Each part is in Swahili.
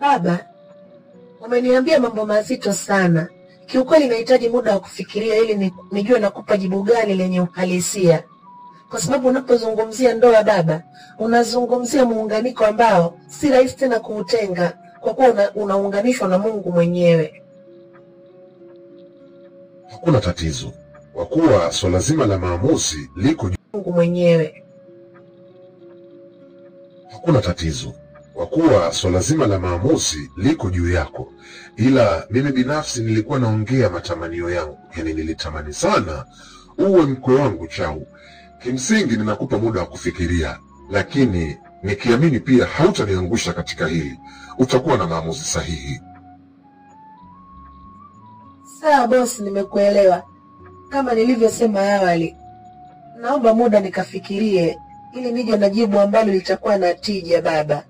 Baba, umeniambia mambo mazito sana. Kiukweli nahitaji muda wa kufikiria ili nijue nakupa jibu gani lenye uhalisia. Kwa sababu unapozungumzia ndoa baba, unazungumzia muunganiko ambao si rahisi tena kuutenga kwa kuwa unaunganishwa na Mungu mwenyewe. Hakuna tatizo, kwa kuwa swala zima la maamuzi liko Mungu mwenyewe. Hakuna tatizo, kwa kuwa swala zima la maamuzi liko juu yako. Ila mimi binafsi nilikuwa naongea matamanio yangu, yani nilitamani sana uwe mkwe wangu Chau. Kimsingi ninakupa muda wa kufikiria, lakini nikiamini pia hautaniangusha katika hili, utakuwa na maamuzi sahihi. Sawa boss, nimekuelewa. Kama nilivyosema awali, naomba muda nikafikirie ili nije na jibu ambalo litakuwa na tija baba.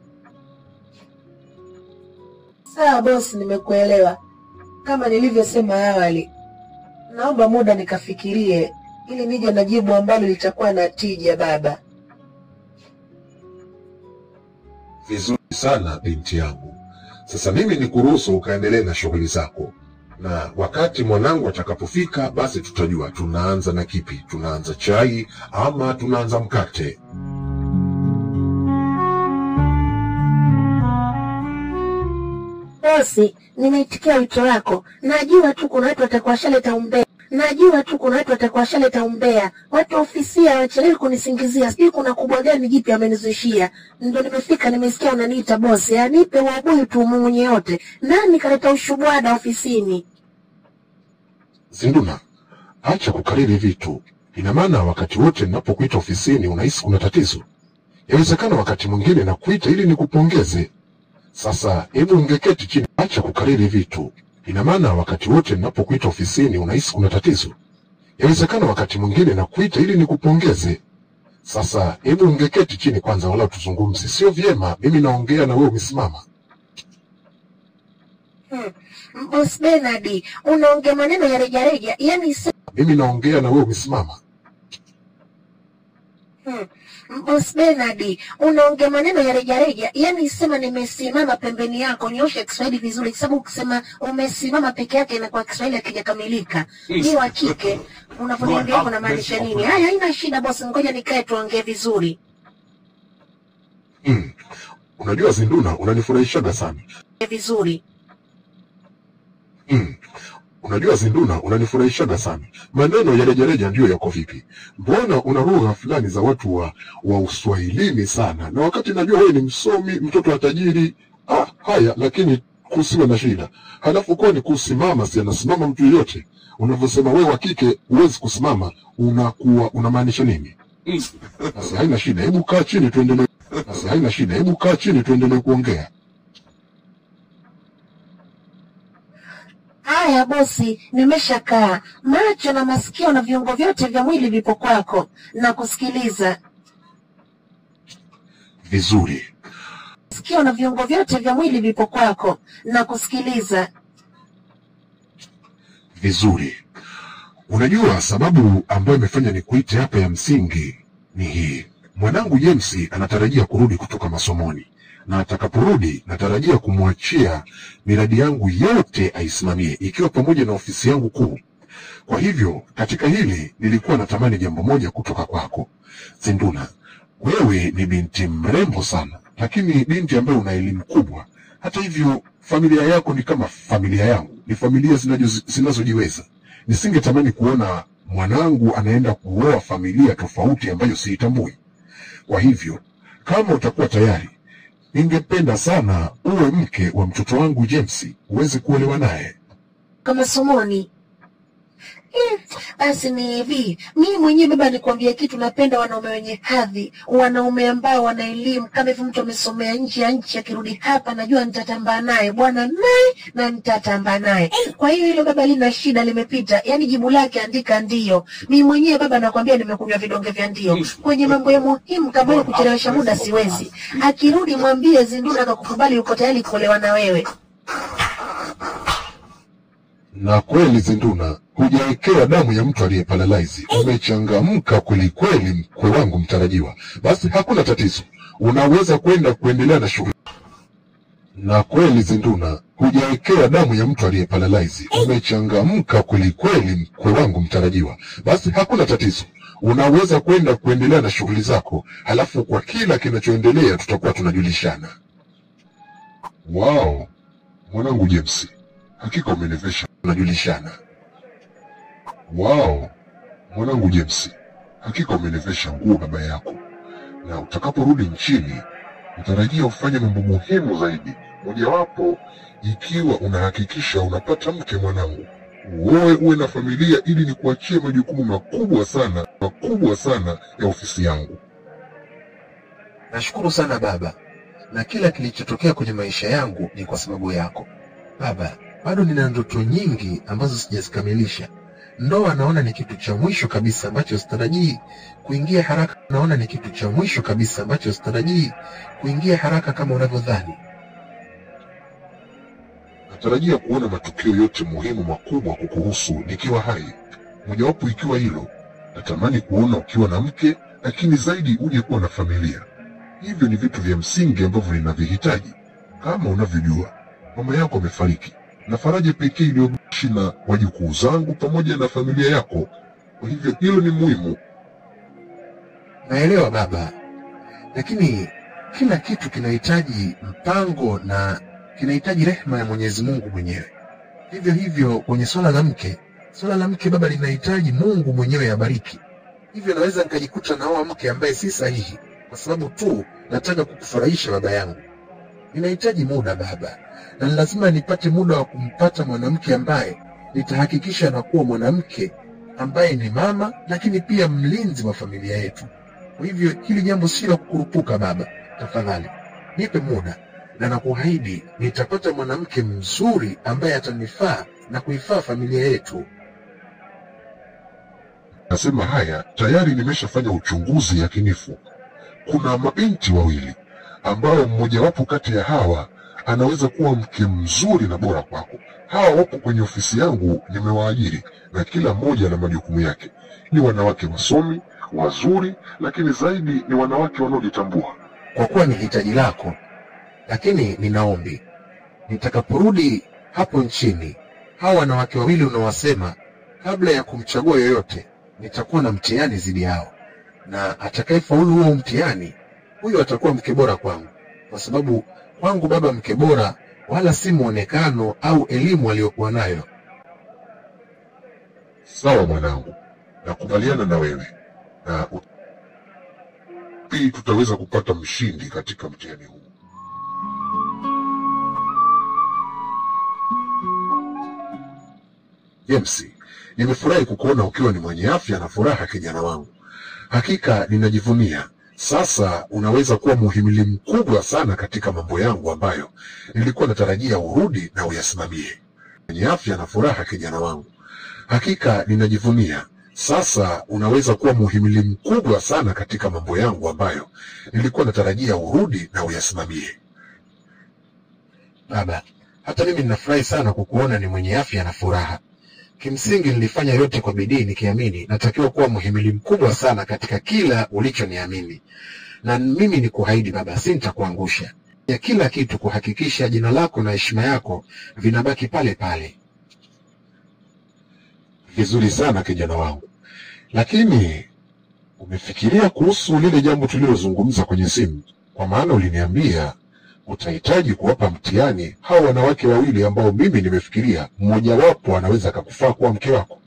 Sawa boss, nimekuelewa. Kama nilivyosema awali, naomba muda nikafikirie ili nije na jibu ambalo litakuwa na tija baba. Vizuri sana binti yangu. Sasa mimi nikuruhusu ukaendelee na shughuli zako. Na wakati mwanangu atakapofika basi tutajua tunaanza na kipi. Tunaanza chai ama tunaanza mkate. Bosi, nimeitikia wito wako. Najua tu kuna watu watakuwa shaleta umbea. Watu ofisi hawachelewi kunisingizia. Sijui kuna kubwa gani jipi amenizushia. Ndio nimefika, nimesikia unaniita bosi. Anipe wabuyu tu mwenye yote. Nani kaleta ushubwada ofisini? Zinduna, acha kukariri vitu. Ina maana wakati wote ninapokuita ofisini unahisi kuna tatizo. Yawezekana wakati mwingine nakuita ili nikupongeze. Sasa hebu ungeketi chini. Acha kukariri vitu. Ina maana wakati wote ninapokuita ofisini unahisi kuna tatizo. Yawezekana wakati mwingine nakuita ili nikupongeze. Sasa hebu ungeketi chini kwanza wala tuzungumze. Sio vyema mimi naongea na wewe umesimama. Boss Bernard, unaongea maneno ya rejareja. Yaani mimi naongea na wewe umesimama. Boss Bernard, unaongea maneno ya rejareja. Yaani sema nimesimama pembeni yako. Nyosha Kiswahili vizuri, sababu ukisema umesimama peke yake inakuwa Kiswahili hakijakamilika. Ni wa kike. Unavyoniambia hapo na maanisha nini? Haya, haina shida boss, ngoja nikae tuongee vizuri. Unajua Zinduna, unanifurahishaga sana. Vizuri. Unajua Zinduna, unanifurahishaga sana. Maneno ya rejareja ndio yako vipi? Mbona una lugha fulani za watu wa Uswahilini sana? Na wakati najua wewe ni msomi, mtoto wa tajiri. Haya, lakini kusiwe na shida. Halafu kwa ni kusimama, si anasimama mtu yote. Unavyosema wewe wa kike huwezi kusimama, unakuwa unamaanisha nini? Sasa haina shida, hebu kaa chini tuendelee. Kuongea. Haya bosi, nimeshakaa. Macho na masikio na viungo vyote vya mwili vipo kwako na kusikiliza. Vizuri. Sikio na viungo vyote vya mwili vipo kwako na kusikiliza. Vizuri. Unajua sababu ambayo imefanya nikuite hapa ya msingi ni hii. Mwanangu James anatarajia kurudi kutoka masomoni. Na atakaporudi natarajia kumwachia miradi yangu yote aisimamie, ikiwa pamoja na ofisi yangu kuu. Kwa hivyo katika hili nilikuwa natamani jambo moja kutoka kwako. Zinduna, wewe ni binti mrembo sana, lakini binti ambaye una elimu kubwa. Hata hivyo familia yako ni kama familia yangu, ni familia zinazojiweza. Nisingetamani kuona mwanangu anaenda kuoa familia tofauti ambayo siitambui. Kwa hivyo kama utakuwa tayari, ningependa sana uwe mke wa mtoto wangu James, uweze kuolewa naye. Kama somoni. Basi ni hivi, mimi mwenyewe baba nikwambia kitu, napenda wanaume wenye hadhi, wanaume ambao wana elimu. Kama hivi mtu amesomea nje ya nchi akirudi hapa najua nitatambaa naye, bwana naye na nitatambaa naye. Kwa hiyo hilo baba lina shida, limepita. Yaani jibu lake andika ndio. Mimi mwenyewe baba nakwambia nimekunywa vidonge vya ndio. Kwenye mambo ya muhimu kama ile kuchelewesha muda siwezi. Akirudi mwambie Zinduna akakukubali uko tayari kuolewa na wewe. Na kweli Zinduna, hujawekewa damu ya mtu aliyeparalyze. Umechangamka kweli kweli, mkwe wangu mtarajiwa. Basi hakuna tatizo, unaweza kuendelea na shughuli. Na kweli Zinduna, hujaekea damu ya mtu aliyeparalyze. Umechangamka kweli kweli, mkwe wangu mtarajiwa. Basi hakuna tatizo, unaweza kuendelea na shughuli zako, halafu kwa kila kinachoendelea tutakuwa tunajulishana. Wow, mwanangu James, hakika umenivesha. Tunajulishana. Wow, mwanangu James, hakika umenivesha nguo baba yako, na utakaporudi nchini utarajia ufanye mambo muhimu zaidi. Mojawapo ikiwa unahakikisha unapata mke mwanangu, uwe na familia, ili nikuachie majukumu makubwa sana ya ofisi yangu. Nashukuru sana baba, na kila kilichotokea kwenye maisha yangu ni kwa sababu yako. Baba, bado nina ndoto nyingi ambazo sijazikamilisha. Ndoa naona ni kitu cha mwisho kabisa ambacho sitarajii kuingia haraka. Naona ni kitu cha mwisho kabisa ambacho sitarajii kuingia haraka kama unavyodhani. Natarajia kuona matukio yote muhimu makubwa kukuhusu nikiwa hai. Mojawapo ikiwa hilo, natamani kuona ukiwa na mke, lakini zaidi uje kuwa na familia. Hivyo ni vitu vya msingi ambavyo ninavihitaji. Kama unavyojua, mama yako amefariki, na faraja pekee iliyobaki na wajukuu zangu pamoja na familia yako. Kwa hivyo hilo ni muhimu. Naelewa baba, lakini kila kitu kinahitaji mpango na kinahitaji rehema ya Mwenyezi Mungu mwenyewe. Hivyo kwenye swala la mke baba, linahitaji Mungu mwenyewe abariki. Hivyo naweza nikajikuta naoa mke ambaye si sahihi kwa sababu tu nataka kukufurahisha baba yangu. Ninahitaji muda baba, na lazima nipate muda wa kumpata mwanamke ambaye nitahakikisha anakuwa mwanamke ambaye ni mama, lakini pia mlinzi wa familia yetu. Kwa hivyo hili jambo si la kukurupuka baba, tafadhali nipe muda, na nakuahidi nitapata mwanamke mzuri ambaye atanifaa na kuifaa familia yetu. Nasema haya, tayari nimeshafanya uchunguzi yakinifu. Kuna mabinti wawili ambao mmojawapo kati ya hawa anaweza kuwa mke mzuri na bora kwako. Hawa wapo kwenye ofisi yangu, nimewaajiri, na kila mmoja na majukumu yake. Ni wanawake wasomi, wazuri, lakini zaidi ni wanawake wanaojitambua. Kwa kuwa ni hitaji lako, lakini ninaombi nitakaporudi hapo nchini, hawa wanawake wawili unawasema, kabla ya kumchagua yoyote, nitakuwa na mtihani zidi yao, na atakayefaulu huo mtihani, huyo atakuwa mke bora kwangu. Kwa sababu kwangu baba, mke bora wala si muonekano au elimu aliyokuwa nayo. Sawa mwanangu, nakubaliana na wewe, na pia tutaweza kupata mshindi katika mtihani huu. James, nimefurahi kukuona ukiwa ni mwenye afya na furaha kijana wangu. Hakika ninajivunia. Sasa unaweza kuwa muhimili mkubwa sana katika mambo yangu ambayo nilikuwa natarajia urudi na uyasimamie. Mwenye afya na furaha kijana wangu. Hakika ninajivunia. Sasa unaweza kuwa muhimili mkubwa sana katika mambo yangu ambayo nilikuwa natarajia urudi na uyasimamie. Baba, hata mimi ninafurahi sana kukuona ni mwenye afya na furaha. Kimsingi nilifanya yote kwa bidii nikiamini natakiwa kuwa muhimili mkubwa sana katika kila ulichoniamini. Na mimi nikuahidi baba, sintakuangusha. Ya kila kitu kuhakikisha jina lako na heshima yako vinabaki pale pale. Vizuri sana kijana wangu. Lakini umefikiria kuhusu lile jambo tulilozungumza kwenye simu? Kwa maana uliniambia utahitaji kuwapa mtihani hao wanawake wawili ambao mimi nimefikiria mmojawapo anaweza akakufaa kuwa mke wako.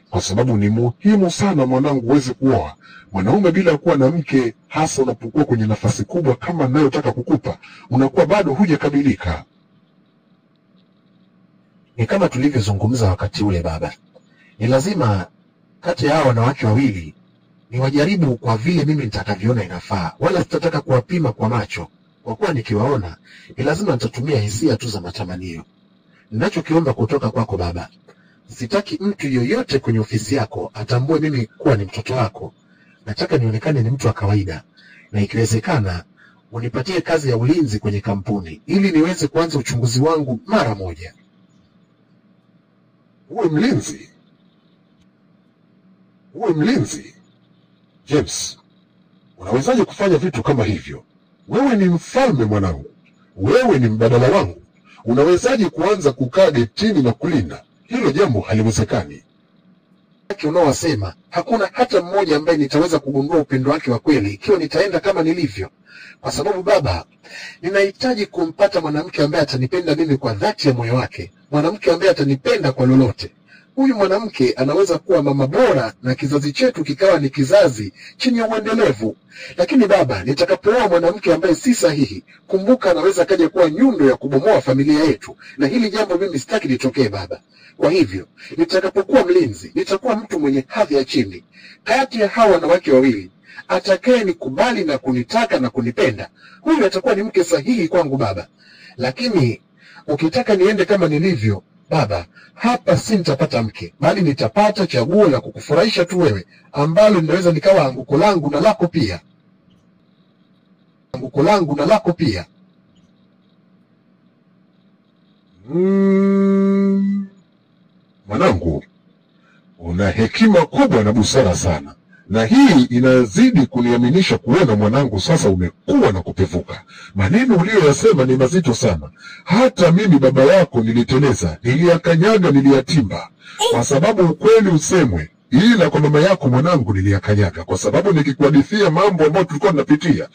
Kwa sababu ni muhimu sana mwanangu uweze kuoa. Mwanaume bila kuwa na mke, hasa unapokuwa kwenye nafasi kubwa kama ninayotaka kukupa, unakuwa bado hujakamilika. Ni kama tulivyozungumza wakati ule baba. Ni lazima kati ya hao wanawake wawili niwajaribu kwa vile mimi nitakavyoona inafaa, wala sitataka kuwapima kwa macho. Kwa kuwa nikiwaona ni lazima nitatumia hisia tu za matamanio. Ninachokiomba kutoka kwako baba, sitaki mtu yoyote kwenye ofisi yako atambue mimi kuwa ni mtoto wako. Nataka nionekane ni mtu wa kawaida, na ikiwezekana unipatie kazi ya ulinzi kwenye kampuni ili niweze kuanza uchunguzi wangu mara moja. Uwe mlinzi? Uwe mlinzi? James, unawezaje kufanya vitu kama hivyo? Wewe ni mfalme mwanangu. Wewe ni mbadala wangu. Unawezaje kuanza kukaa getini na kulinda? Hilo jambo haliwezekani. Unaowasema hakuna hata mmoja ambaye nitaweza kugundua upendo wake wa kweli ikiwa nitaenda kama nilivyo. Kwa sababu baba, ninahitaji kumpata mwanamke ambaye atanipenda mimi kwa dhati ya moyo wake, mwanamke ambaye atanipenda kwa lolote. Huyu mwanamke anaweza kuwa mama bora na kizazi chetu kikawa ni kizazi chenye uendelevu. Lakini baba, nitakapooa mwanamke ambaye si sahihi, kumbuka anaweza kaja kuwa nyundo ya kubomoa familia yetu, na hili jambo mimi sitaki litokee baba. Kwa hivyo, nitakapokuwa mlinzi, nitakuwa mtu mwenye hadhi ya chini. Kati ya hawa wanawake wawili, atakaye nikubali na kunitaka na kunipenda, huyu atakuwa ni mke sahihi kwangu baba. Lakini ukitaka niende kama nilivyo baba, hapa si nitapata mke, bali nitapata chaguo la kukufurahisha tu wewe, ambalo linaweza likawa anguko langu na lako pia. Anguko langu na lako pia. Mwanangu, una hekima kubwa na busara sana. Na hii inazidi kuniaminisha kuona mwanangu sasa umekuwa na kupevuka. Maneno uliyoyasema ni mazito sana. Hata mimi baba yako niliteleza, niliyakanyaga, niliyatimba. Kwa sababu ukweli usemwe, ila kwa mama yako mwanangu niliyakanyaga. Kwa sababu nikikuhadithia mambo ambayo tulikuwa tunapitia.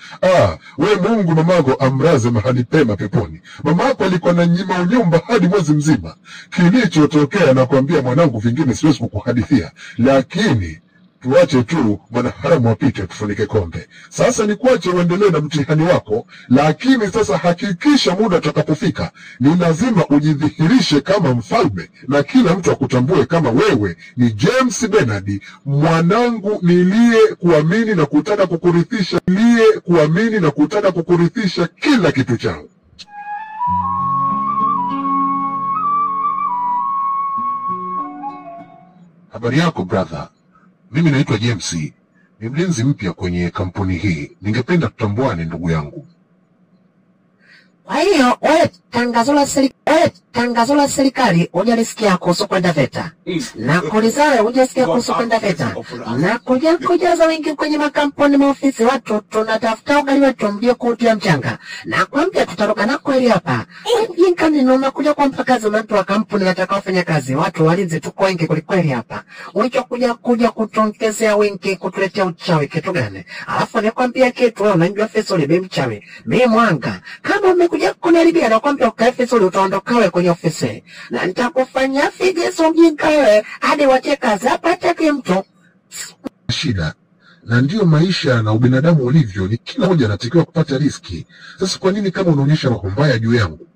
We Mungu mamako amraze mahali pema peponi. Mama yako alikuwa na nyima unyumba hadi mwezi mzima. Kilichotokea nakwambia mwanangu, vingine siwezi kukuhadithia. Lakini tuache tu bwana haramu apite tufunike kombe. Sasa ni kuache uendelee na mtihani wako, lakini sasa hakikisha muda utakapofika ni lazima ujidhihirishe kama mfalme na kila mtu akutambue kama wewe ni James Bernard, mwanangu niliye kuamini na kutaka kukurithisha kila kitu changu. Habari yako brother? Mimi naitwa James, ni mlinzi mpya kwenye kampuni hii. Ningependa tutambuane ndugu yangu. Kwa hiyo wewe tangazo la serikali hujalisikia kuhusu kwenda VETA, na kulizale hujasikia kuhusu kwenda VETA, na kujaza wengi kwenye makampuni maofisi, watu tunatafuta ugali wetu mdio kutia mchanga, na kwambia tutaruka na kweli hapa. Jinka nini unakuja kwa mpakazi mtu wa kampuni nataka kufanya kazi, watu walinzi tuko wengi kweli hapa. Ulichokuja kutuongezea wengi, kutuletea uchawi kitu gani? Alafu nikwambia kitu, wewe unajua Fesoli mimi mchawi, mimi mwanga. Kama umekuja kuniharibia na kwambia ukae Fesoli utaondoka wewe kwenye ofisi, na nitakufanya figisu mjinga wewe hadi wache kazi apate mtu. Shida na ndiyo maisha na ubinadamu ulivyo, ni kila mmoja anatakiwa kupata riski. Sasa kwa nini kama unaonyesha roho mbaya juu yangu?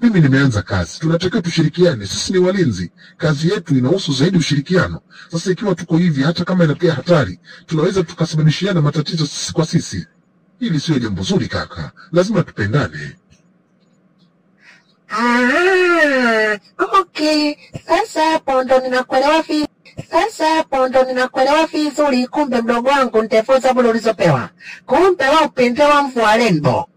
Mimi nimeanza kazi, tunatakiwa tushirikiane, sisi ni walinzi, kazi yetu inahusu zaidi ushirikiano. Sasa ikiwa tuko hivi, hata kama inatokea hatari, tunaweza tukasababishiana matatizo sisi kwa sisi. Hili sio jambo zuri kaka, lazima tupendane. Okay. Sasa hapo ndo ninakuelewa vizuri. Kumbe mdogo wangu nitefuza bure ulizopewa. Kumbe wao upendewa mvua lembo.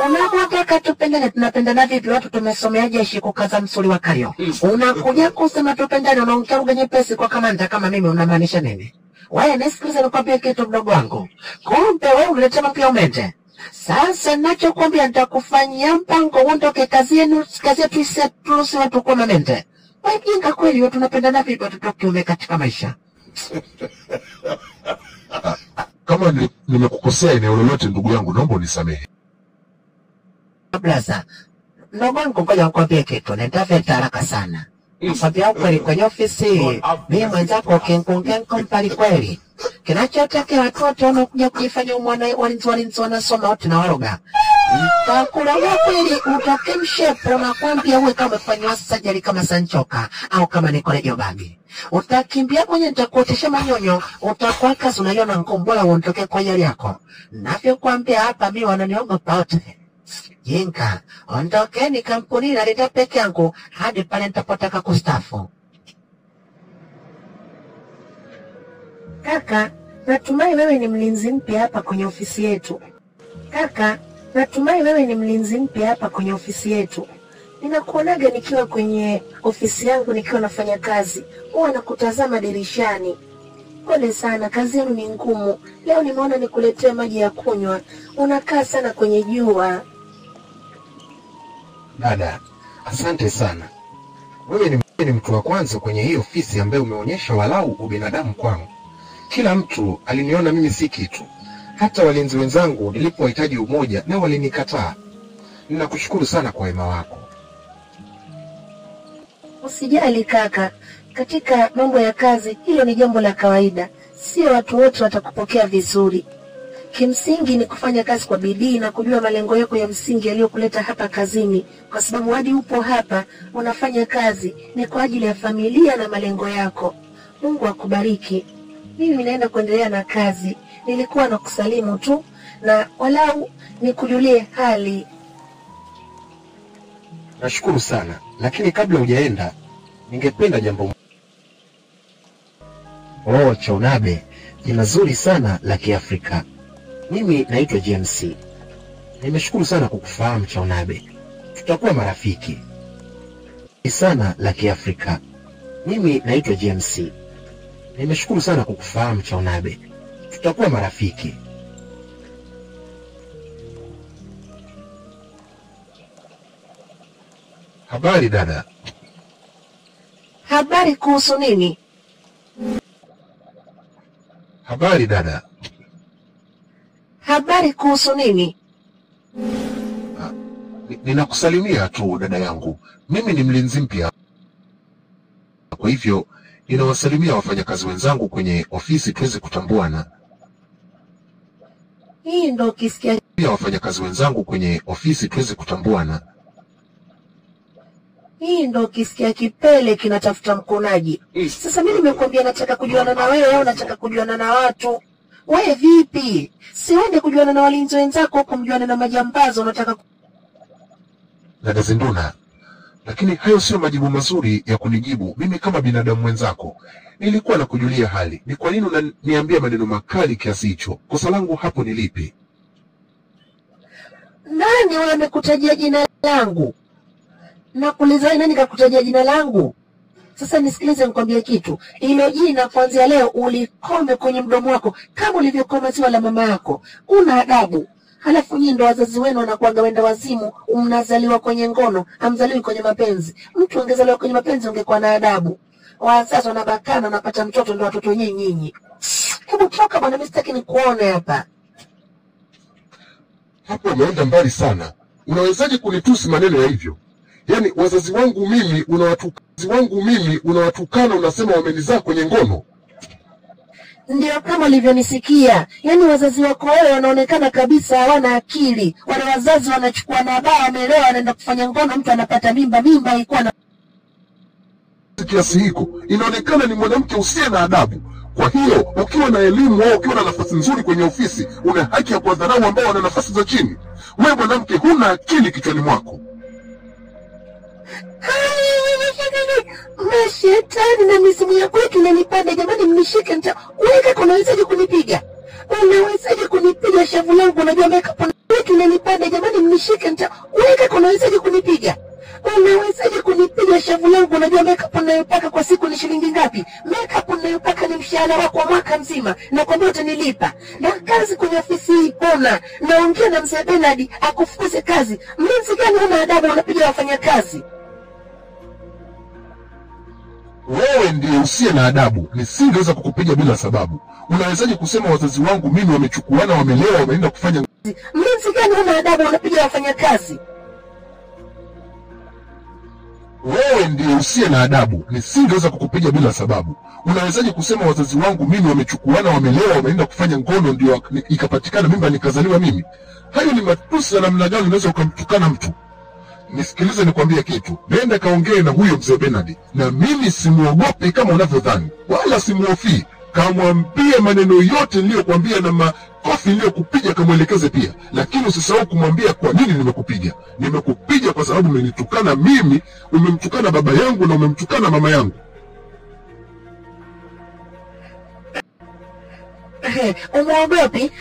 Unapotaka tupendane, tunapendana vipi? Watu tumesomea jeshi kukaza msuli wa Kario. Unakuja kusema tupendane, unaongea lugha nyepesi kwa kamanda kama mimi, unamaanisha nini? Wewe nisikilize nikwambie kitu mdogo wangu. Kumbe wewe unaleta mpya umende. Sasa nachokwambia nitakufanyia mpango uondoke kazi yetu tusi watu kwa mamente. Wewe jinga kweli, watu tunapendana vipi watoto kiume katika maisha? Kama nimekukosea eneo lolote ndugu yangu, naomba unisamehe. Blaza, ndugu wangu ngoja nikwambie kitu, nenda VETA haraka sana. Nakwambia kweli kwenye ofisi, mimi mwenzako kingungengo mpali kweli. Kinachotokea watoto wanakuja kujifanya walinzi wanasoma wote na waroga. Nitakuloga kweli utoke mshepo, nakwambia uwe kama umefanywa sajari kama Sanchoka au kama Nicole Jobabi. Utakimbia kwenye nitakuotesha manyonyo, utakuwa kazi unaiona ngombola uondoke kwa yali yako. Navyokuambia hapa mimi wananiogopa wote. Jinga, ondokeni kampuni naleta peke yangu hadi pale nitapotaka kustafu. Kaka, natumai wewe ni mlinzi mpya hapa kwenye ofisi yetu. Ninakuonaga nikiwa kwenye ofisi yangu nikiwa nafanya kazi. Huwa nakutazama dirishani. Pole sana, kazi yenu ni ngumu. Leo nimeona nikuletee maji ya kunywa. Unakaa sana kwenye jua. Dada, asante sana. Wewe ni mtu wa kwanza kwenye hii ofisi ambaye umeonyesha walau ubinadamu kwangu. Kila mtu aliniona mimi si kitu. Hata walinzi wenzangu nilipowahitaji umoja nao walinikataa. Ninakushukuru sana kwa wema wako. Usijali kaka, katika mambo ya kazi hilo ni jambo la kawaida. Sio watu wote watakupokea vizuri. Kimsingi ni kufanya kazi kwa bidii na kujua malengo yako ya msingi yaliyokuleta hapa kazini, kwa sababu hadi upo hapa unafanya kazi ni kwa ajili ya familia na malengo yako. Mungu akubariki. Mimi naenda kuendelea na kazi. Nilikuwa na kusalimu tu na walau nikujulie hali. Nashukuru sana, lakini kabla hujaenda ningependa jambo. Chaunabe, jina zuri sana la Kiafrika. Mimi naitwa James. Nimeshukuru sana kukufahamu Chaunabe. Tutakuwa marafiki. Sana la Kiafrika. Mimi naitwa James. Nimeshukuru sana kukufahamu Chaunabe. Tutakuwa marafiki. Habari dada. Habari kuhusu nini? Habari dada. Habari kuhusu nini? Ninakusalimia tu dada yangu. Mimi ni mlinzi mpya. Kwa hivyo ninawasalimia wafanyakazi wenzangu kwenye ofisi tuweze kutambuana. Hii ndo ukisikia wafanyakazi wenzangu kwenye ofisi tuweze kutambuana. Hii ndo ukisikia kipele kinatafuta mkonaji. Sasa mimi nimekuambia nataka kujuana na wewe au nataka kujuana na watu? Wewe vipi? Siende kujuana na walinzi wenzako huko mjuane na majambazi unataka Dada Zinduna, lakini hayo sio majibu mazuri ya kunijibu. Mimi kama binadamu mwenzako nilikuwa na kujulia hali. Ni kwa nini unaniambia maneno makali kiasi hicho? Kosa langu hapo ni lipi? Nani wewe amekutajia jina langu? Nakuuliza nani kakutajia jina langu? Sasa nisikilize nikwambie kitu. Hilo jina kuanzia leo ulikome kwenye mdomo wako kama ulivyokoma ziwa la mama yako. Una adabu. Halafu nyinyi ndo wazazi wenu wanakuaga wenda wazimu, mnazaliwa kwenye ngono, hamzaliwi kwenye mapenzi. Mtu angezaliwa kwenye mapenzi ungekuwa na adabu. Wazazi wanabakana wanapata mtoto ndo watoto nyinyi. Hebu toka bwana, mimi sitaki nikuone hapa. Hapo umeenda mbali sana. Unawezaje kunitusi maneno ya hivyo? Yaani wazazi wangu mimi unawatukana unasema wamenizaa kwenye ngono. Ndio kama ulivyonisikia. Yaani wazazi wako wewe wanaonekana kabisa hawana akili. Wale wazazi wanachukua na baba wamelewa wanaenda kufanya ngono, mtu anapata mimba ilikuwa na kiasi hiko. Inaonekana ni mwanamke usiye na adabu. Kwa hiyo ukiwa na elimu au ukiwa na nafasi nzuri kwenye ofisi, una haki ya kuwadharau ambao wana nafasi za chini. Wewe mwanamke huna akili kichwani mwako. Mashetani na mizimu ya kwetu inanipanda jamani, mnishike weka kunawezaje kunipiga? Unawezaje kunipiga shavu langu? Unajua makeup kwetu inanipanda jamani, mnishike weka kunawezaje kunipiga? Unawezaje kunipiga shavu langu? Unajua makeup ninayopaka kwa siku ni shilingi ngapi? Makeup ninayopaka ni mshahara wako wa mwaka mzima. Nakwambia utanilipa. Na kazi kwenye ofisi hii huna. Naongea na mzee Bernard akufukuze kazi. Mlinzi gani huna adabu unapiga wafanyakazi? Wewe ndiye usiye na adabu. Nisingeweza kukupiga bila sababu. Unawezaje kusema wazazi wangu mimi wamechukuana, wamelewa, wameenda kufanya? Mlinzi gani huna adabu unapiga wafanyakazi? Wewe ndiye usiye na adabu. Nisingeweza kukupiga bila sababu. Unawezaje kusema wazazi wangu mimi wamechukuana, wamelewa, wameenda kufanya ngono ndio ikapatikana mimba nikazaliwa mimi? Hayo ni matusi ya namna gani unaweza ukamtukana mtu? Nisikilize nikwambie kitu. Nenda kaongee na huyo mzee Bernard. Na mimi simuogopi kama unavyodhani. Wala simuhofii. Kamwambie maneno yote niliyokuambia na makofi niliyokupiga kamwelekeze pia. Lakini usisahau kumwambia kwa nini nimekupiga. Nimekupiga kwa sababu umenitukana mimi, umemtukana baba yangu na umemtukana mama yangu.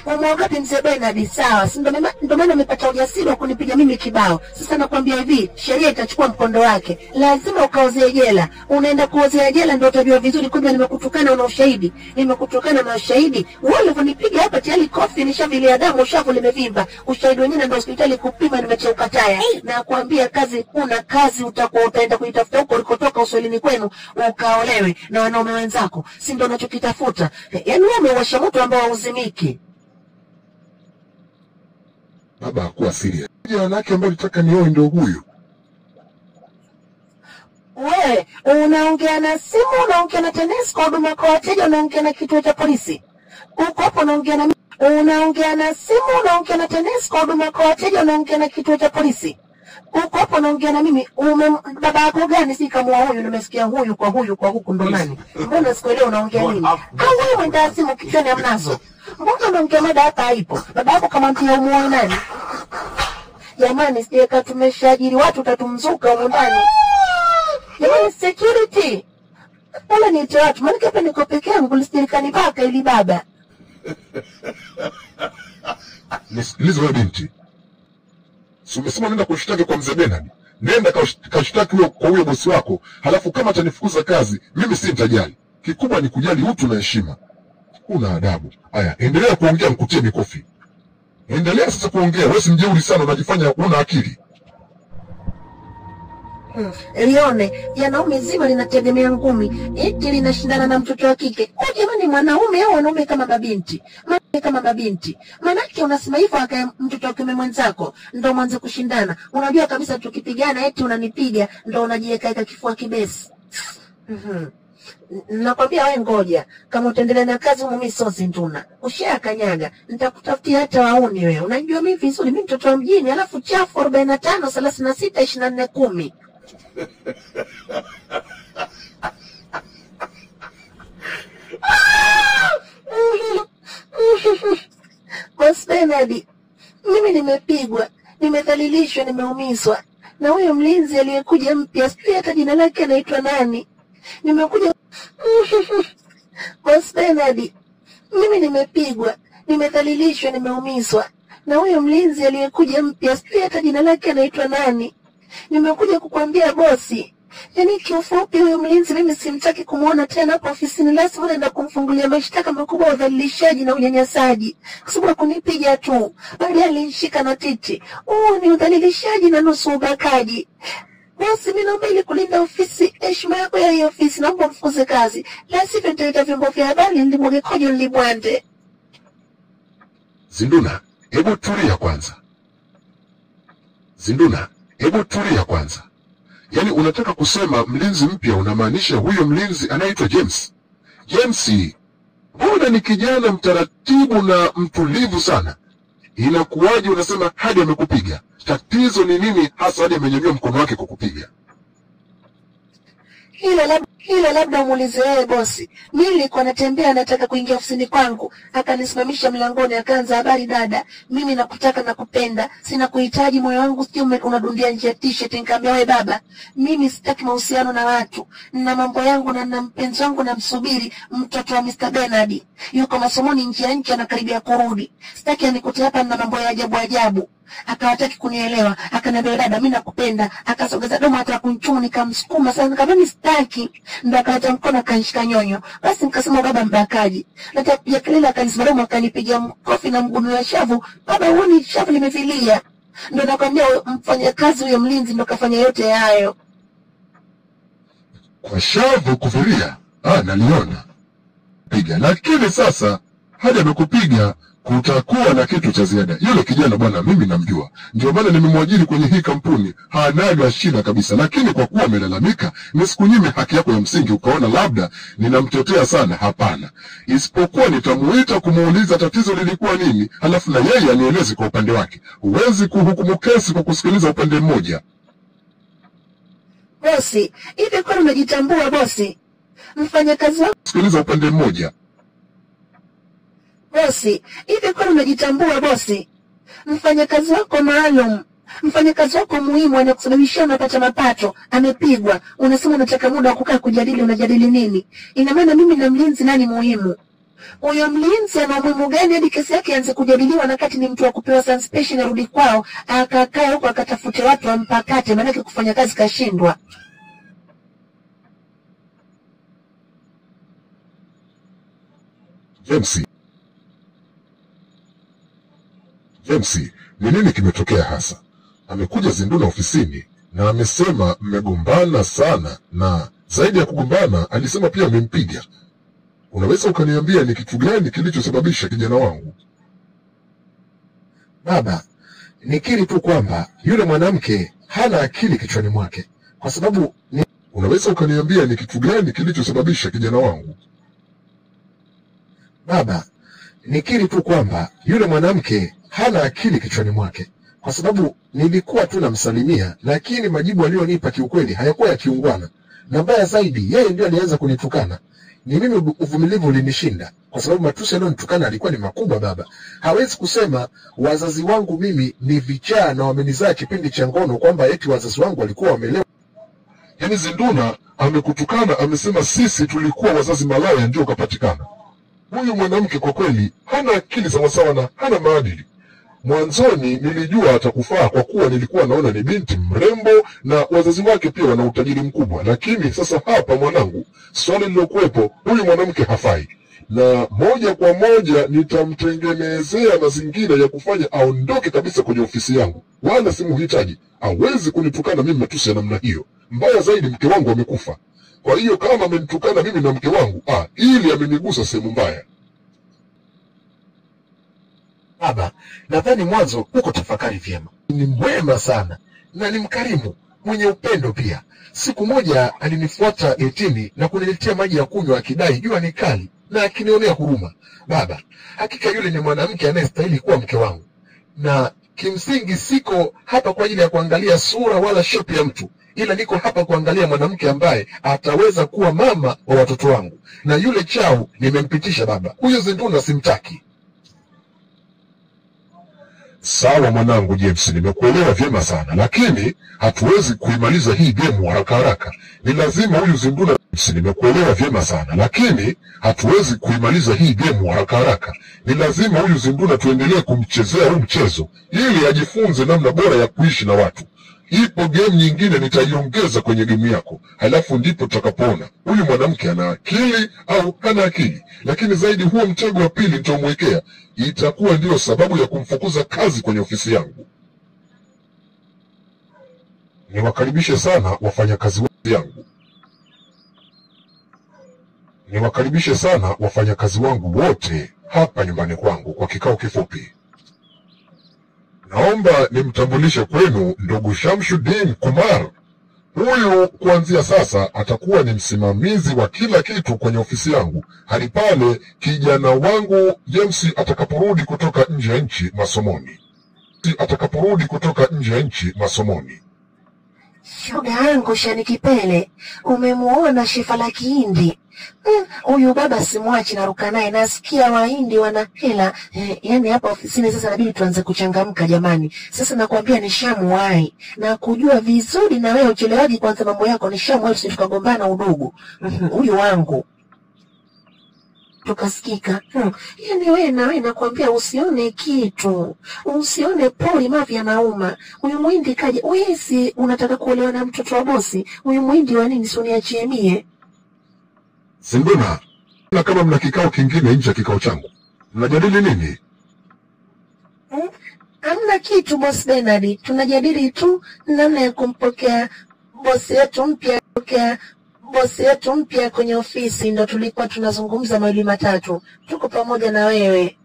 Umuogopi mzee Bernard? Sawa, si ndo maana umepata ujasiri wa kunipiga mimi kibao. Sasa nakwambia hivi, sheria itachukua mkondo wake. Lazima ukaozee jela. Unaenda kuozea jela ndio utajua vizuri kumbe nimekutukana una ushahidi. Nimekutukana na ushahidi. Wewe ulivyonipiga hapa tayari kofi nishavilia damu, shavu limevimba. Ushahidi wenyewe ndio hospitali kupima nimecheuka taya. Na kuambia kazi una kazi utaenda kuitafuta huko ulikotoka uswahilini kwenu ukaolewe na wanaume wenzako. Si ndio unachokitafuta? Yaani wewe umewasha moto ambao hauzimiki. Baba hakuwa serious. Wanawake ambao nitaka nioe ndio huyu. We, unaongea na simu, unaongea na TANESCO, huduma kwa wateja, unaongea na kituo cha polisi. Uko hapo unaongea na unaongea na simu, unaongea na TANESCO, huduma kwa wateja, unaongea na kituo cha polisi. Uko hapo unaongea na mimi. Baba yako gani? Si kama huyu, nimesikia huyu kwa huku ndo nani? Mbona sikuelewa unaongea nini? Au wewe mwenda simu kichwani hamnazo? Mbona unaongea mada hapa haipo? Baba yako kama mtia umuoe nani? Jamani, sijeka tumeshaajiri watu tatumzuka huko ndani. Jamani, security. Wala ni watu, maana hapa niko peke yangu, listirikani paka ili baba. Nisikilize wewe binti. Si umesema nenda kushtaki kwa mzee Bernard? Nenda kashtaki kwa huyo bosi wako, halafu kama atanifukuza kazi, mimi si nitajali. Kikubwa ni kujali utu na heshima. Una adabu. Haya, endelea kuongea mkutie mikofi. Endelea sasa kuongea, wewe si mjeuri sana, unajifanya una akili. Lione, yanaume zima linategemea ngumi, eti linashindana na mtoto wa kike. Jamani, mwanaume au wanaume kama mabinti? Kama mabinti. Manake unasema hivyo aka mtoto wa kiume mwenzako ndo mwanze kushindana. Unajua kabisa tukipigana eti unanipiga ndo unajiweka kifua kibesi. Nakwambia wewe ngoja, kama utaendelea na kazi mimi sosi nduna. Ushakanyaga, nitakutafutia hata wauni wewe. Unajua mimi vizuri, mimi mtoto wa mjini, alafu chafu 45 36 24 10. Boss Bernard, mimi nimepigwa, nimedhalilishwa, nimeumizwa na huyo mlinzi aliyekuja mpya, sijui hata jina lake anaitwa nani. Nimekuja Boss Bernard, mimi nimepigwa, nimedhalilishwa, nimeumizwa na huyo mlinzi aliyekuja mpya, sijui hata jina lake anaitwa nani. Nimekuja kukwambia bosi, yaani kiufupi huyo mlinzi mimi simtaki kumuona tena hapo ofisini, lazima naenda kumfungulia mashtaka makubwa ya udhalilishaji na unyanyasaji. Kwa sababu kunipiga tu, bali alinishika na titi. Ni udhalilishaji na nusu ubakaji. Basi mimi naomba ili kulinda ofisi, heshima yako ya hiyo ofisi, naomba mfukuze kazi. La sivyo nitaita vyombo vya habari nilimwage kojo nilibwande. Zinduna, hebu tulia kwanza. Zinduna, hebu tulia kwanza. Yaani unataka kusema mlinzi mpya unamaanisha huyo mlinzi anaitwa James? James, mbona ni kijana mtaratibu na mtulivu sana. Inakuwaje unasema hadi amekupiga? Tatizo ni nini hasa hadi amenyanyua mkono wake kukupiga? Hilo labda umuulize yeye bosi. Mimi nilikuwa natembea nataka kuingia ofisini kwangu, akanisimamisha mlangoni akaanza, habari dada, mimi nakutaka na kupenda, sina kuhitaji, moyo wangu sio unadundia nje ya t-shirt. Nikamwambia wewe baba, mimi sitaki mahusiano na watu, na mambo yangu na mpenzi wangu namsubiri, mtoto wa Mr. Bernard yuko masomoni nje ya nchi anakaribia kurudi, sitaki anikute hapa na mambo ya ajabu ajabu. Akawataki kunielewa, akaniambia dada mimi nakupenda, akasogeza domo hata kunchuma, nikamsukuma sana, nikamwambia sitaki, ndo akaacha mkono akanishika nyonyo. Basi nikasema baba mbakaji, natapiga kelele, akanisimama akanipiga kofi na mguu wa shavu, baba huoni shavu limevilia. Ndo nakwambia mfanya kazi huyo mlinzi ndo kafanya yote hayo. Kwa shavu kuvilia? Naliona piga, lakini sasa hadi amekupiga kutakuwa na kitu cha ziada. Yule kijana bwana mimi namjua, ndio maana nimemwajiri kwenye hii kampuni, hanaga shida kabisa. Lakini kwa kuwa amelalamika, nisikunyime haki yako ya msingi ukaona labda ninamtetea sana. Hapana, isipokuwa nitamuita kumuuliza tatizo lilikuwa nini, halafu na yeye anieleze kwa upande wake. Huwezi kuhukumu kesi kwa kusikiliza upande mmoja. Bosi, hivi kwani unajitambua bosi? Mfanyakazi wako sikiliza upande mmoja. Bosi, hivi kwani unajitambua bosi? Mfanyakazi wako maalum, mfanyakazi wako muhimu anakusababishia unapata mapato, amepigwa, unasema unataka muda wa kukaa kujadili, unajadili nini? Ina maana mimi na mlinzi nani muhimu? Huyo mlinzi ana umuhimu gani hadi kesi yake ianze kujadiliwa na kati ni mtu wa kupewa suspension arudi kwao akakae huko akatafute watu wampakate, maanake kufanya kazi kashindwa. James, ni nini kimetokea hasa? Amekuja Zinduna ofisini na amesema mmegombana sana, na zaidi ya kugombana alisema pia amempiga. Unaweza ukaniambia ni kitu gani kilichosababisha kijana wangu? Baba, nikiri tu kwamba yule mwanamke hana akili kichwani mwake, kwa sababu Unaweza ukaniambia ni kitu gani kilichosababisha kijana wangu? Baba, nikiri tu kwamba yule mwanamke hana akili kichwani mwake, kwa sababu nilikuwa tu namsalimia, lakini majibu aliyonipa kiukweli hayakuwa ya kiungwana, na mbaya zaidi yeye ndiye alianza kunitukana. Ni mimi uvumilivu ulinishinda, kwa sababu matusi aliyonitukana alikuwa ni makubwa. Baba, hawezi kusema wazazi wangu mimi ni vichaa na wamenizaa kipindi cha ngono, kwamba eti wazazi wangu walikuwa wamelewa. Yaani Zinduna amekutukana, amesema sisi tulikuwa wazazi malaya ndio ukapatikana. Huyu mwanamke kwa kweli hana akili sawasawa na hana maadili. Mwanzoni nilijua atakufaa kwa kuwa nilikuwa naona ni binti mrembo na wazazi wake pia wana utajiri mkubwa, lakini sasa hapa mwanangu, swali lilokuwepo, huyu mwanamke hafai, na moja kwa moja nitamtengenezea mazingira ya kufanya aondoke kabisa kwenye ofisi yangu, wala simuhitaji. Hawezi kunitukana mimi matusi ya namna hiyo. Mbaya zaidi, mke wangu amekufa. Kwa hiyo kama amenitukana mimi na mke wangu, ili amenigusa sehemu mbaya. Baba, nadhani mwanzo huko tafakari vyema. Ni mwema sana na ni mkarimu, mwenye upendo pia. Siku moja alinifuata getini na kuniletea maji ya kunywa akidai jua ni kali na akinionea huruma. Baba, hakika yule ni mwanamke anayestahili kuwa mke wangu, na kimsingi siko hapa kwa ajili ya kuangalia sura wala shepu ya mtu, ila niko hapa kuangalia mwanamke ambaye ataweza kuwa mama wa watoto wangu. Na yule chau nimempitisha baba, huyo Zinduna simtaki. Sawa mwanangu James, nimekuelewa vyema sana, lakini hatuwezi kuimaliza hii game haraka haraka. Ni lazima huyu Zinduna. Nimekuelewa vyema sana, lakini hatuwezi kuimaliza hii game haraka haraka. Ni lazima huyu Zinduna tuendelee kumchezea huu mchezo ili ajifunze namna bora ya kuishi na watu. Ipo game nyingine nitaiongeza kwenye game yako, halafu ndipo tutakapoona huyu mwanamke ana akili au hana akili. Lakini zaidi, huo mtego wa pili nitamwekea, itakuwa ndio sababu ya kumfukuza kazi kwenye ofisi yangu. Niwakaribishe sana wafanyakazi yangu. Niwakaribishe sana wafanyakazi wangu wote hapa nyumbani kwangu kwa kikao kifupi. Naomba nimtambulishe kwenu ndugu Shamsuddin Kumar. Huyu kuanzia sasa atakuwa ni msimamizi wa kila kitu kwenye ofisi yangu hadi pale kijana wangu James atakaporudi kutoka nje ya nchi masomoni. Shoga yangu Shani Kipele, umemuona Shifa la Kihindi? Huyu baba simwachi, naruka naye. Nasikia Wahindi wana hela. Yani hapa ofisini sasa inabidi tuanze kuchangamka jamani. Sasa nakwambia nishamuwahi na kujua vizuri, na wewe uchelewaji kwanza mambo yako. Nishamuwahi tukagombana udugu. Huyu wangu tukasikika. Yani wewe nakwambia usione kitu. Usione poli mavi yanauma. Huyu Muhindi kaje. Wewe unataka kuolewa na mtoto wa bosi? Huyu Muhindi wa nini? Si uniachie mie. Zinduna, na kama mna kikao kingine nje ya kikao changu, mnajadili nini? Hamna kitu boss Bernard. Tunajadili tu namna ya kumpokea bosi yetu mpya kwenye ofisi. Ndo tulikuwa tunazungumza mawili matatu. Tuko pamoja na wewe.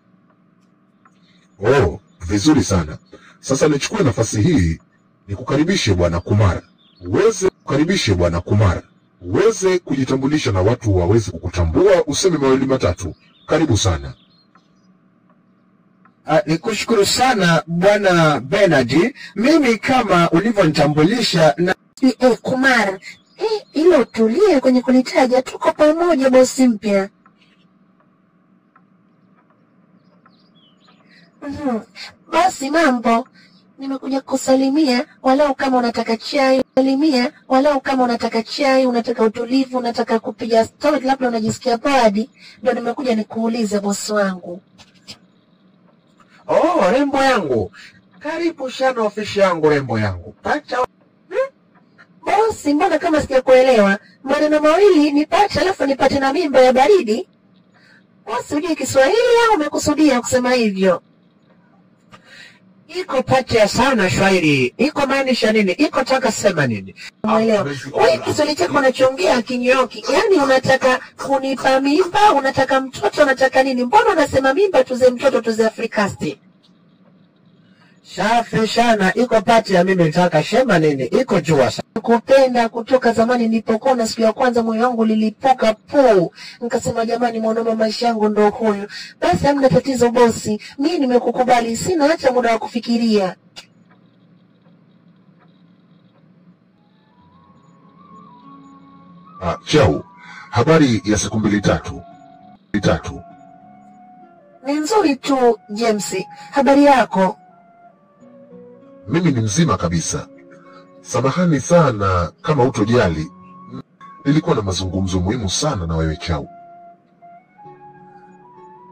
Oh, vizuri sana. Sasa nichukue nafasi hii nikukaribishe Bwana Kumar. Uweze kujitambulisha na watu waweze kukutambua, useme mawili matatu. Karibu sana. Nikushukuru sana Bwana Bernard. Mimi kama ulivyonitambulisha na Kumar, ilo tulie kwenye kulitaja. Tuko pamoja bosi mpya. Basi mambo, nimekuja kusalimia, walau kama unataka chai Salimia, walau kama unataka chai, unataka utulivu, unataka kupiga story, labda unajisikia bored, ndio nimekuja nikuulize bosi wangu. Oh, rembo yangu. Karibu sana ofisi yangu, rembo yangu. Pacha. Bosi, mbona kama sijakuelewa? Maneno mawili nipate alafu nipate na mimba ya baridi? Bosi, ujue Kiswahili au umekusudia kusema hivyo? Iko pacha sana Swahili. Iko maanisha nini? Iko taka sema nini? Umeelewa? Wewe Kiswahili chako unachoongea kinyoki. Yaani unataka kunipa mimba, unataka mtoto, unataka nini? Mbona unasema mimba tuze mtoto tuze Afrikasti? Safi sana. Iko pacha mimi nataka sema nini? Iko jua sana. Kupenda kutoka zamani nilipokuwa na siku ya kwanza moyo wangu lilipuka puu. Nikasema jamani, mwanaume maisha yangu ndo huyu. Basi hamna tatizo bosi. Mimi nimekukubali, sina hata muda wa kufikiria. Chau, habari ya siku mbili tatu. Ni nzuri tu James. Habari yako? Mimi ni mzima kabisa. Samahani sana kama utojali. Nilikuwa na mazungumzo muhimu sana na wewe Chau.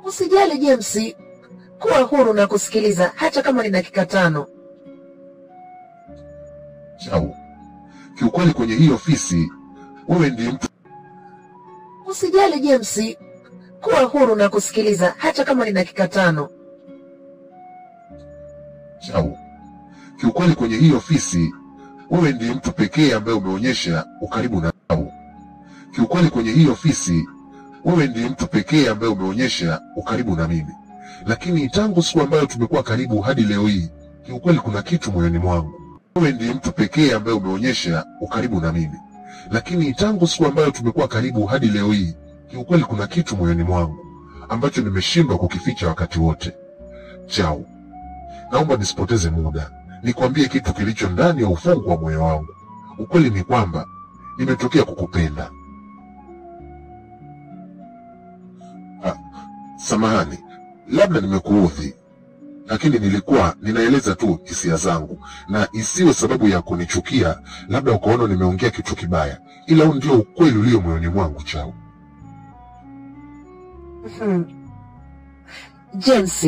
Usijali James. Kuwa huru na kusikiliza hata kama ni dakika 5. Chau, kiukweli kwenye hii ofisi wewe ndiye mtu. Usijali James. Kuwa huru na kusikiliza hata kama ni dakika 5. Chau, kiukweli kwenye hii ofisi wewe ndiye mtu pekee ambaye umeonyesha ukaribu na Chau. Kiukweli kwenye hii ofisi wewe ndiye mtu pekee ambaye umeonyesha ukaribu na mimi. Lakini tangu siku ambayo tumekuwa karibu hadi leo hii, kiukweli kuna kitu moyoni mwangu. Wewe ndiye mtu pekee ambaye umeonyesha ukaribu na mimi. Lakini tangu siku ambayo tumekuwa karibu hadi leo hii, kiukweli kuna kitu moyoni mwangu ambacho nimeshindwa kukificha wakati wote. Chau, naomba nisipoteze muda. Nikwambie kitu kilicho ndani ya ufungu wa moyo wangu. Ukweli ni kwamba nimetokea kukupenda. Samahani, labda nimekuudhi, lakini nilikuwa ninaeleza tu hisia zangu, na isiwe sababu ya kunichukia, labda ukaona nimeongea kitu kibaya, ila huu ndio ukweli ulio moyoni mwangu Chau. James,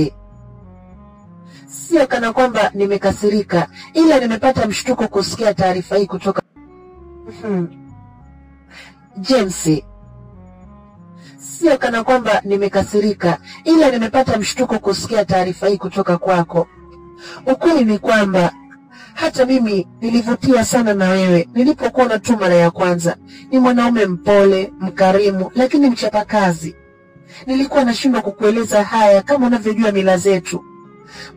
sio kana kwamba nimekasirika, ila nimepata mshtuko kusikia taarifa hii kutoka. James, sio kana kwamba nimekasirika, ila nimepata mshtuko kusikia taarifa hii kutoka kwako. Ukweli ni kwamba hata mimi nilivutia sana na wewe nilipokuona tu mara ya kwanza. Ni mwanaume mpole, mkarimu, lakini mchapakazi. Nilikuwa nashindwa kukueleza haya kama unavyojua mila zetu.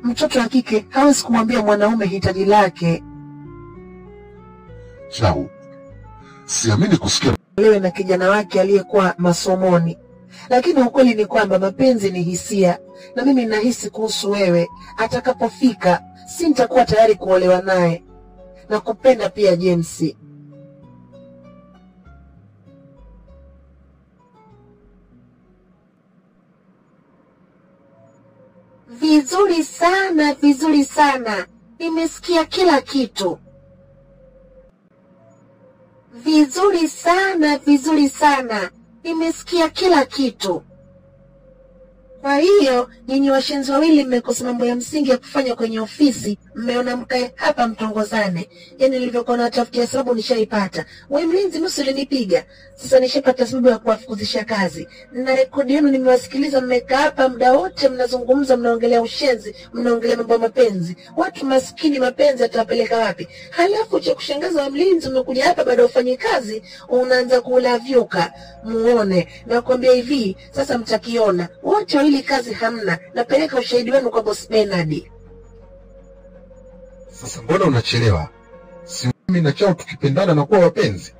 Mtoto wa kike hawezi kumwambia mwanaume hitaji lake. Chau, siamini kusikia Lewe na kijana wake aliyekuwa masomoni. Lakini ukweli ni kwamba mapenzi ni hisia, na mimi nahisi kuhusu wewe atakapofika sintakuwa tayari kuolewa naye. Na kupenda pia James. Vizuri sana, vizuri sana. Nimesikia kila kitu. Vizuri sana, vizuri sana. Nimesikia kila kitu. Kwa hiyo, nyinyi washenzi wawili mmekosa mambo ya msingi ya kufanya kwenye ofisi, mmeona mkae hapa mtongozane. Yaani nilivyokuwa natafutia sababu nishaipata. Wewe mlinzi nusu ulinipiga. Sasa nishapata sababu ya kuwafukuzisha kazi. Na rekodi yenu nimewasikiliza, mmekaa hapa muda wote mnazungumza, mnaongelea ushenzi, mnaongelea mambo ya mapenzi. Watu maskini mapenzi atawapeleka wapi? Halafu cha kushangaza wa mlinzi umekuja hapa baada ya ufanye kazi, unaanza kulavyuka. Muone, nakwambia hivi, sasa mtakiona. Wote wawili kazi hamna. Napeleka ushahidi wenu kwa boss Bernard. Sasa mbona unachelewa? Si mimi na Chau tukipendana na kuwa wapenzi?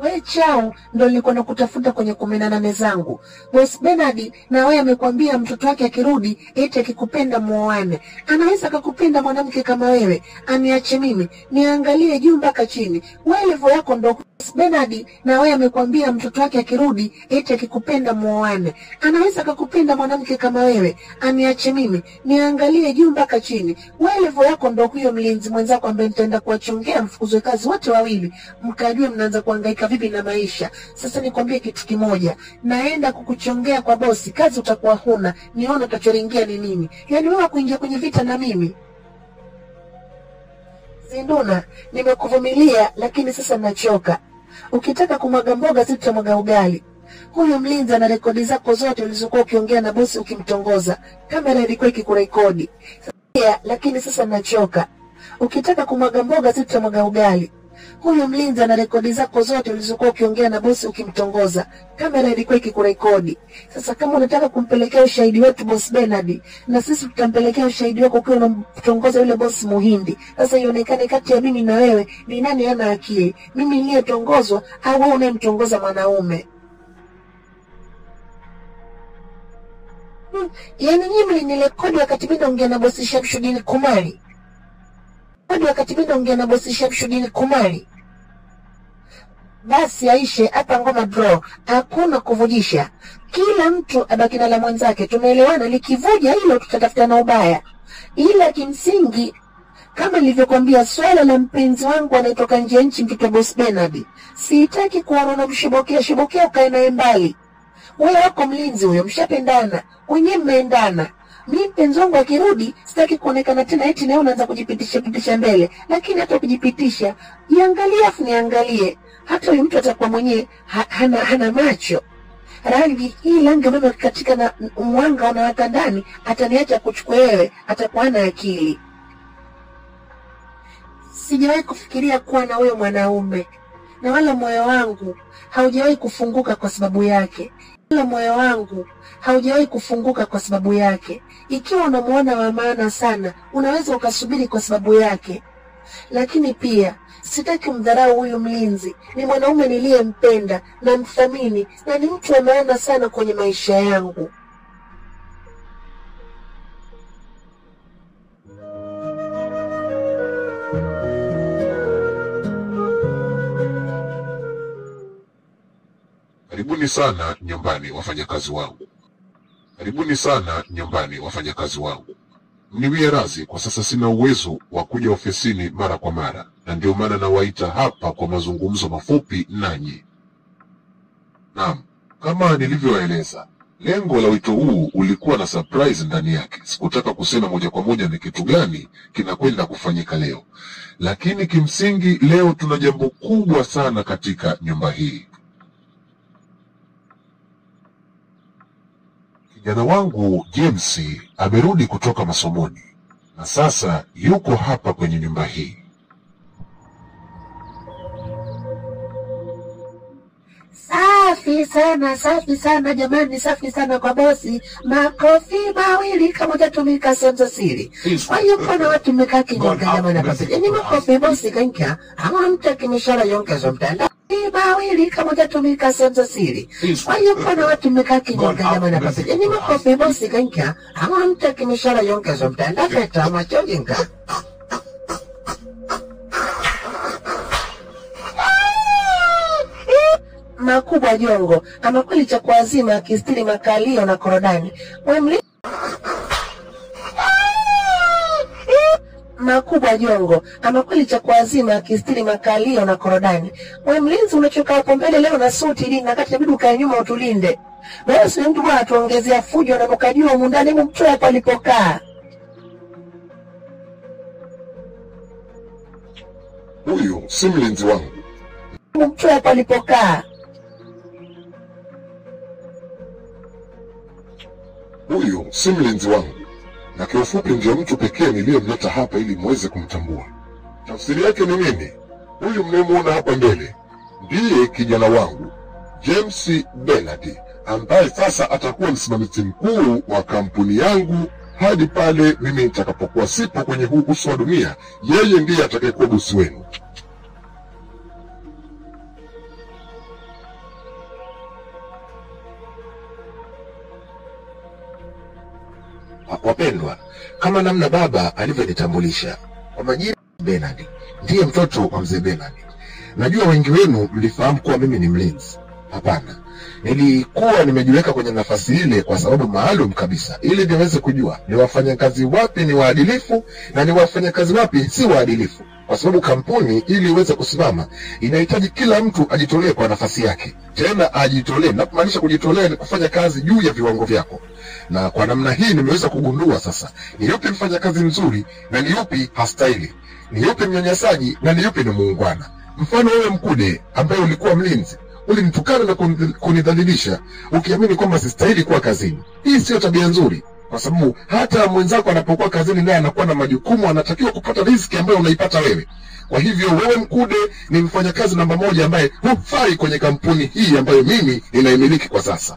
We Chau, ndo nilikuwa nakutafuta kwenye 18 zangu. Boss Bernard na wewe amekwambia mtoto wake akirudi eti akikupenda muoane. Anaweza kukupenda mwanamke kama wewe? Aniache mimi niangalie juu mpaka chini. Wewe level yako ndo boss Bernard na wewe amekwambia mtoto wake akirudi eti akikupenda muoane. Anaweza akakupenda mwanamke kama wewe, aniache mimi niangalie juu mpaka chini. Wewe level yako ndio huyo mlinzi mwenzako ambaye nitaenda kuwachongea mfukuzwe kazi wote wawili, mkajue mnaanza kuhangaika vipi na maisha. Sasa nikwambie kitu kimoja, naenda kukuchongea kwa bosi, kazi utakuwa huna, nione utachoringia ni nini. Yaani wewe kuingia kwenye vita na mimi. Zinduna, nimekuvumilia lakini sasa nachoka. Ukitaka kumwaga mboga sisi tutamwaga ugali. Huyo mlinzi ana rekodi zako zote ulizokuwa ukiongea na bosi ukimtongoza. Kamera ilikuwa ikikurekodi. Lakini sasa nachoka. Ukitaka kumwaga mboga sisi tutamwaga ugali. Huyo mlinzi ana rekodi zako zote ulizokuwa ukiongea na bosi ukimtongoza. Kamera ilikuwa ikikurekodi. Sasa kama unataka kumpelekea ushahidi wetu boss Bernard, na sisi tutampelekea ushahidi wako ukiwa unamtongoza yule boss Muhindi. Sasa ionekane kati ya mimi na wewe ni nani ana akili, mimi niliyetongozwa au wewe unayemtongoza mwanaume. Yaani nyinyi mlinirekodi wakati mimi naongea na boss Shamshuddin Kumari. Wakati mimi naongea na bosi Shamshuddin Kumari. Basi aishe hapa, ngoma draw, hakuna kuvujisha. Kila mtu abaki na la mwenzake, tumeelewana. Likivuja hilo tutatafuta na ubaya. Ila kimsingi kama nilivyokuambia, swala la mpenzi wangu anayetoka nje ya nchi, mtoto boss Bernard, sitaki kuona mshibokea ukae naye mbali. Wewe wako mlinzi huyo, mshapendana, wenyewe mmeendana. Mimi mpenzi wangu akirudi sitaki kuonekana tena eti leo unaanza kujipitisha mbele. Lakini hata kujipitisha, iangalie afu niangalie. Hata huyu mtu atakuwa mwenyewe hana macho. Rangi hii rangi mama katika na mwanga unawaka ndani, ataniacha kuchukua wewe, atakuwa hana akili. Sijawahi kufikiria kuwa na wewe mwanaume, na wala moyo wangu haujawahi kufunguka kwa sababu yake. Moyo wangu haujawahi kufunguka kwa sababu yake. Ikiwa unamuona wa maana sana, unaweza ukasubiri kwa sababu yake. Lakini pia sitaki mdharau huyu mlinzi. Ni mwanaume niliyempenda na mthamini, na ni mtu wa maana sana kwenye maisha yangu. Karibuni sana nyumbani wafanyakazi wangu. Karibuni sana nyumbani wafanyakazi wangu. Mniwie radhi, kwa sasa sina uwezo wa kuja ofisini mara kwa mara, na ndio maana nawaita hapa kwa mazungumzo mafupi nanyi. Naam, kama nilivyoeleza, lengo la wito huu ulikuwa na surprise ndani yake. Sikutaka kusema moja kwa moja ni kitu gani kinakwenda kufanyika leo. Lakini kimsingi leo tuna jambo kubwa sana katika nyumba hii. Kijana wangu James amerudi kutoka masomoni na sasa yuko hapa kwenye nyumba hii. Safi sana jamani, safi sana kwa bosi. Makofi mawili kama utatumika sehemu siri. Kwa hiyo kuna watu mmekaa kinyonga jamani hapa. Yaani makofi bosi kanka, ama mtu kimeshara yongezo mtandao. Mawili kama utatumika sehemu siri. Kwa hiyo kuna watu mmekaa kinyonga jamani hapa. Yaani makofi bosi kanka, ama mtu kimeshara yongezo mtandao feta machojinga. Makubwa jongo, ama kweli cha kuazima akistiri makalio na korodani. Makubwa jongo, ama kweli cha kuazima akistiri makalio na korodani. Wewe mlinzi unachoka hapo mbele leo na suti ili na kati inabidi ukae nyuma utulinde. Wewe si mtu bwana tuongezea fujo na mkajua mundani mtoe hapo alipokaa. Huyu si mlinzi wangu. Mtoe hapo alipokaa. Huyu si mlinzi wangu, na kiufupi ndio mtu pekee niliyemleta hapa ili muweze kumtambua. Tafsiri yake ni nini? Huyu mnayemuona hapa mbele ndiye kijana wangu James Bernard, ambaye sasa atakuwa msimamizi mkuu wa kampuni yangu hadi pale mimi nitakapokuwa sipo kwenye huu uso wa dunia. Yeye ndiye atakayekuwa bosi wenu. Wapendwa, kama namna baba alivyonitambulisha, kwa majina Bernard, ndiye mtoto wa mzee Bernard. Najua wengi wenu mlifahamu kuwa mimi ni mlinzi. Hapana. Nilikuwa nimejiweka kwenye nafasi ile kwa sababu maalum kabisa, ili niweze kujua ni wafanyakazi wapi ni waadilifu na ni wafanyakazi wapi si waadilifu. Kwa sababu kampuni ili iweze kusimama inahitaji kila mtu ajitolee kwa nafasi yake. Tena ajitolee, na kumaanisha kujitolea ni kufanya kazi juu ya viwango vyako. Na kwa namna hii nimeweza kugundua sasa ni yupi mfanyakazi mzuri na ni yupi hastahili, ni yupi mnyanyasaji na ni yupi ni muungwana. Mfano wewe Mkude ambaye ulikuwa mlinzi, ulinitukana na kunidhalilisha ukiamini kwamba sistahili kuwa kazini. Hii sio tabia nzuri, kwa sababu hata mwenzako anapokuwa kazini naye anakuwa na majukumu, anatakiwa kupata riziki ambayo unaipata wewe. Kwa hivyo wewe Mkude ni mfanyakazi namba 1 ambaye hufai kwenye kampuni hii ambayo mimi ninaimiliki kwa sasa.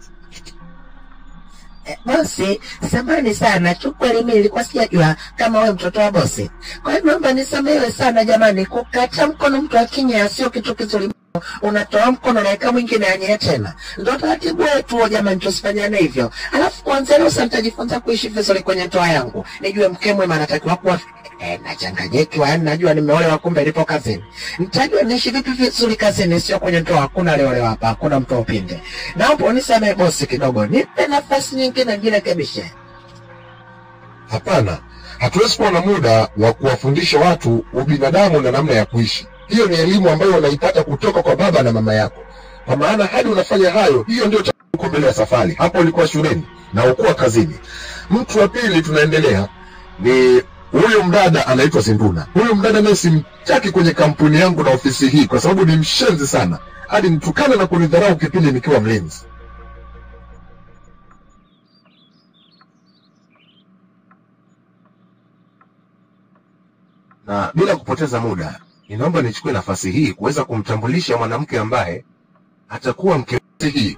Bosi, samahani sana, kiukweli mimi nilikuwa sijajua kama wewe mtoto wa bosi. Kwa hiyo naomba nisamehe sana jamani, kukata mkono mtu akinya sio kitu kizuri. Unatoa mkono na eka mwingine anye tena. Ndio taratibu wetu jamani, tusifanyane hivyo. Alafu kwanza leo sasa nitajifunza kuishi vizuri kwenye ndoa yangu. Nijue mke mwema anatakiwa kuwa nachanganyikiwa, yani najua nimeolewa kumbe nipo kazini. Nitajua niishi vipi vizuri kazini, sio kwenye ndoa. Hakuna leo hapa, hakuna mtu upinde. Naomba unisamehe bosi kidogo. Nipe nafasi nyingine nirekebishe. Hapana, hatuwezi kuwa na muda wa kuwafundisha watu ubinadamu na namna ya kuishi. Hiyo ni elimu ambayo unaipata kutoka kwa baba na mama yako. Kwa maana hadi unafanya hayo, hiyo ndio uko mbele ya safari. Hapo ulikuwa shuleni na ukuwa kazini. Mtu wa pili tunaendelea ni huyo mdada anaitwa Zinduna. Huyo mdada mimi simtaki kwenye kampuni yangu na ofisi hii kwa sababu ni mshenzi sana. Hadi nitukana na kunidharau kipindi nikiwa mlinzi. Na bila kupoteza muda, ninaomba nichukue nafasi hii kuweza kumtambulisha mwanamke ambaye atakuwa mke hii.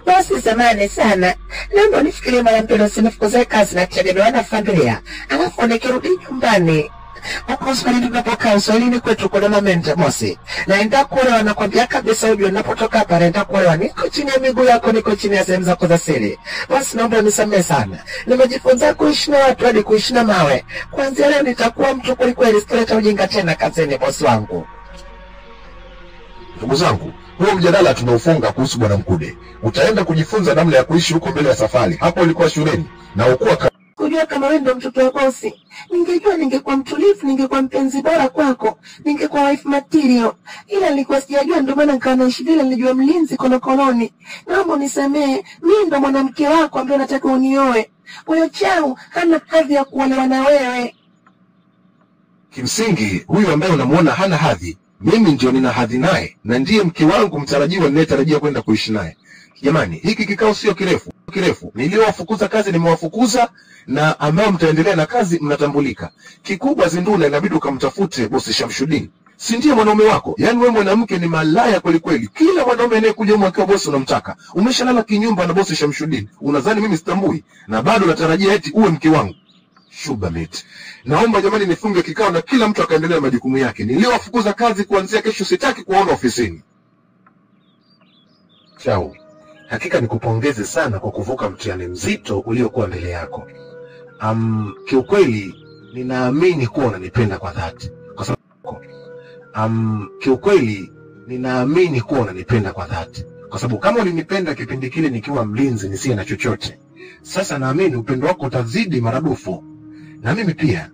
Bosi samahani sana. Naomba unifikirie mara mbili usinifukuze kazi na kutegemewa na familia. Alafu nikirudi nyumbani Huko Swahili tunapokaa Swahilini kwetu kuna moment bosi. Naenda kule wanakwambia kabisa ujue ninapotoka hapa naenda kule niko chini ya miguu yako, niko chini ya sehemu zako za siri. Basi naomba unisamehe sana. Nimejifunza kuishi na watu hadi kuishi na mawe. Kuanzia leo nitakuwa mtu kweli, sitaleta ujinga tena kazini bosi wangu. Ndugu zangu, huo mjadala tunaufunga kuhusu Bwana Mkude. Utaenda kujifunza namna ya kuishi huko mbele ya safari. Hapo ulikuwa shuleni na ukuwa kujua kama wewe ndo mtoto wa bosi. Ningejua ningekuwa mtulivu, ningekuwa mpenzi bora kwako, ningekuwa wife material. Ila nilikuwa sijajua, ndio maana nikawa naishi vile, nilijua mlinzi koloni. Naomba unisamehe, mimi ndo mwanamke wako ambaye nataka unioe. Huyo chao hana hadhi ya kuolewa na wewe. Kimsingi, huyu ambaye unamuona hana hadhi, mimi ndio nina hadhi naye na ndiye mke wangu mtarajiwa ninayetarajia kwenda kuishi naye. Jamani, hiki kikao sio kirefu. Niliowafukuza kazi nimewafukuza, na ambao mtaendelea na kazi mnatambulika. Kikubwa Zinduna inabidi ukamtafute bosi Shamshuddin. Si ndiye mwanaume wako? Yaani wewe mwanamke ni malaya kweli. Kila mwanaume anayekuja huko akiwa bosi unamtaka. Umeshalala kinyumba na bosi Shamshuddin. Unadhani mimi sitambui? Na bado natarajia eti uwe mke wangu. Shubamit. Naomba jamani nifunge kikao na kila mtu akaendelea majukumu yake. Niliowafukuza kazi kuanzia kesho sitaki kuona ofisini. Chao. Hakika nikupongeze sana kwa kuvuka mtihani mzito uliokuwa mbele yako. Kiukweli ninaamini kuwa unanipenda kwa dhati. Kwa sababu kama ulinipenda kipindi kile nikiwa mlinzi nisiye na chochote, sasa naamini upendo wako utazidi maradufu. Na mimi pia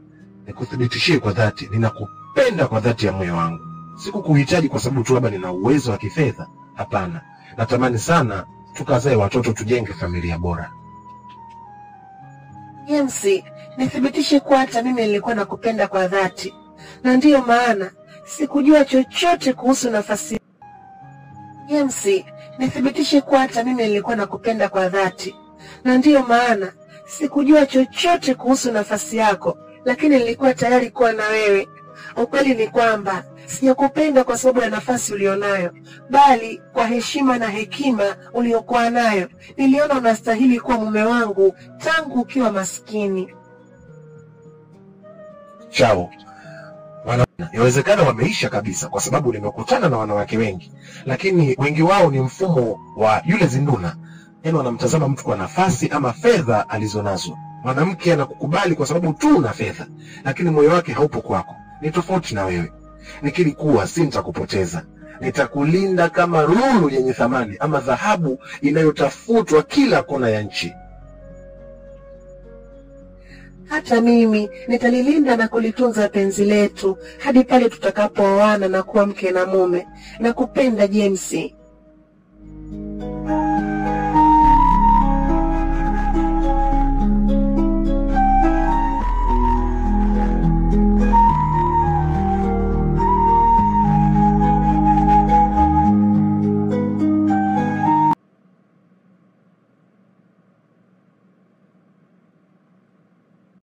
nikuthibitishie kwa dhati, ninakupenda kwa dhati ya moyo wangu. Sikukuhitaji kwa sababu tu labda nina uwezo wa kifedha. Hapana. Natamani sana tukazae watoto, tujenge familia bora. James, nithibitishe kwa hata mimi nilikuwa nakupenda kwa dhati. Na ndiyo maana sikujua chochote kuhusu nafasi. James, nithibitishe kwa hata mimi nilikuwa nakupenda kwa dhati. Na ndiyo maana sikujua chochote kuhusu nafasi yako, lakini nilikuwa tayari kuwa na wewe. Ukweli ni kwamba sijakupenda kwa sababu ya nafasi ulionayo, bali kwa heshima na hekima uliokuwa nayo. Niliona unastahili kuwa mume wangu tangu ukiwa maskini. Chao. Yawezekana wameisha kabisa kwa sababu nimekutana na wanawake wengi, lakini wengi wao ni mfumo wa yule Zinduna. Yaani wanamtazama mtu kwa nafasi ama fedha alizonazo. Mwanamke anakukubali kwa sababu tu una fedha, lakini moyo wake haupo kwako. Ni tofauti na wewe. Nikiri kuwa sitakupoteza. Nitakulinda kama lulu yenye thamani ama dhahabu inayotafutwa kila kona ya nchi. Hata mimi nitalilinda na kulitunza penzi letu hadi pale tutakapooana na kuwa mke na mume. Nakupenda James.